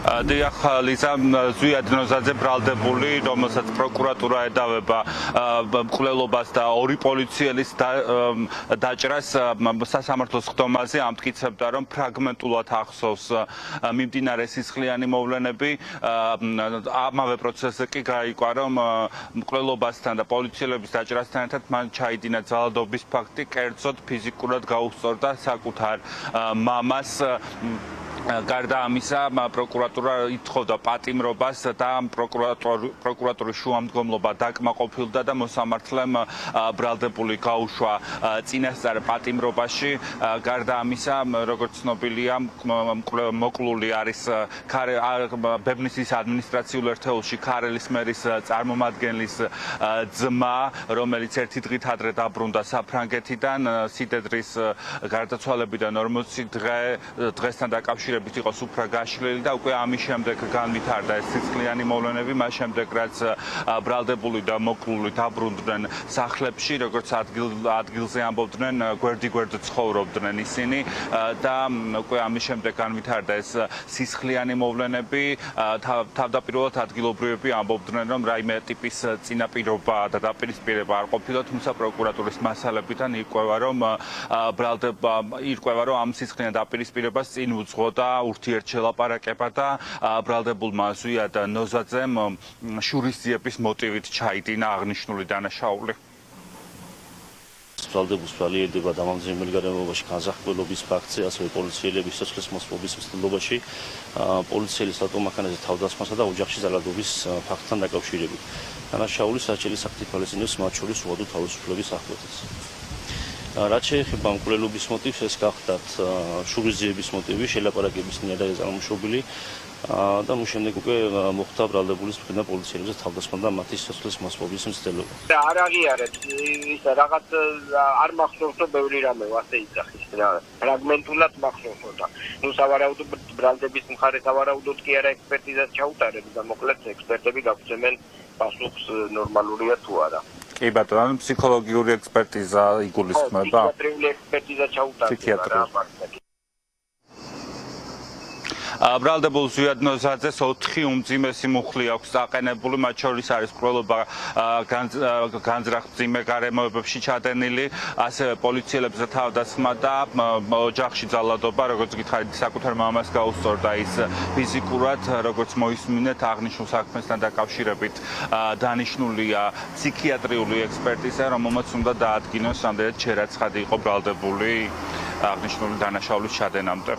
დიახ, ლიზა, ზვიად ნოზაძე ბრალდებული, რომელსაც პროკურატურა ედავება მკვლელობას და ორი პოლიციელის დაჭრას სასამართლოს ხდომაზე ამტკიცებდა, რომ ფრაგმენტულად ახსოვს მიმდინარე სისხლიანი მოვლენები. ამავე პროცესზე კი გაიგო, რომ მკვლელობასთან და პოლიციელების დაჭრასთან ერთად მან ჩაიდინა ძალადობის ფაქტი, კერძოდ ფიზიკურად გაუსწორდა საკუთარ მამას. გარდა ამისა, პროკურატურა ითხოვდა პატიმრობას და პროკურატურის შუამდგომლობა დაკმაყოფილდა და მოსამართლემ ბრალდებული გაუშვა წინასწარ პატიმრობაში. გარდა ამისა, როგორც ცნობილია, მოკლული არის ბებნისის ადმინისტრაციულ ერთეულში ქარელის მერის წარმომადგენლის ძმა, რომელიც ერთი დღით ადრე დაბრუნდა საფრანგეთიდან, სიდედრის გარდაცვალებიდან 40 დღესთან დაკავშირებით იყო სუფრა გაშლილი და უკვე ამის შემდეგ განვითარდა ეს სისხლიანი მოვლენები, მას შემდეგ რაც ბრალდებული და მოკლული დაბრუნდნენ სახლებში, როგორც ადგილზე ამბობდნენ, გვერდიგვერდ ცხოვრობდნენ ისინი და უკვე ამის შემდეგ განვითარდა ეს სისხლიანი მოვლენები. თავდაპირველად ადგილობრივები ამბობდნენ, რომ რაიმე ტიპის წინაპირობა და დაპირისპირება არ ყოფილა, თუმცა პროკურატურის მასალებიდან ირკვევა, რომ ამ სისხლიან დაპირისპირებას წინ უძღოდა ურთიერთშელაპარაკება და ბრალდებულმა ზვიად ნოზაძემ შურისძიების მოტივით ჩაიდინა აღნიშნული დანაშაული. ბრალდების ვალიერდება დამამძიმებელი გარემოებაში განზრახველობის ფაქტზე, ასევე პოლიციელების სიცოცხლის მოსპობის მცდელობაში, პოლიციელის ავტომანქანაზე თავდასხმასა და ოჯახში ძალადობის ფაქტთან დაკავშირებით. დანაშაული საჭირო საფრთხე თვალისწინებს მათ შორის უადო თავისუფლების აღკვეთას. რაც შეეხება მკვლელობის მოტივს, ეს გახდათ შურისძიების მოტივი, შელაპარაკების ნიადაგზე წარმოშობილი და მის შემდეგ უკვე მოხდა ბრალდებულის მხრიდან პოლიციელებზე თავდასხმა და მათი სიცოცხლის მოსპობის მცდელობა. არ აღიარეთ ის რაღაც არ მახსოვს რომ ბევრი რამე ასე იძახის რა ფრაგმენტულად მახსოვს და ნუ სავარაუდოდ ბრალდების მხარე სავარაუდოდ კი არა ექსპერტიზას ჩაუტარებს და მოკლედ ექსპერტები გაგცემენ პასუხს ნორმალურია თუ არა. კი ბატონო, ფსიქოლოგიური ექსპერტიზა იგულისხმება? ფსიქიატრიული ექსპერტიზა ჩაუტარდა. ბრალდებულ ზვიად ნოზაძეს 4 უმძიმესი მუხლი აქვს დაყენებული, მათ შორის არის მკვლელობა განზრახ-მძიმე გარემოებებში ჩადენილი, ასევე პოლიციელებზე თავდასხმა და ოჯახში ძალადობა, როგორც გითხარით, საკუთარ მამას გაუსწორდა ის ფიზიკურად, როგორც მოისმინეთ აღნიშნულ საქმესთან დაკავშირებით დანიშნულია ფსიქიატრიული ექსპერტიზა, რომელმაც უნდა დაადგინოს, რამდენად ჩერაცხადი იყო ბრალდებული აღნიშნული დანაშაულის ჩადენამდე.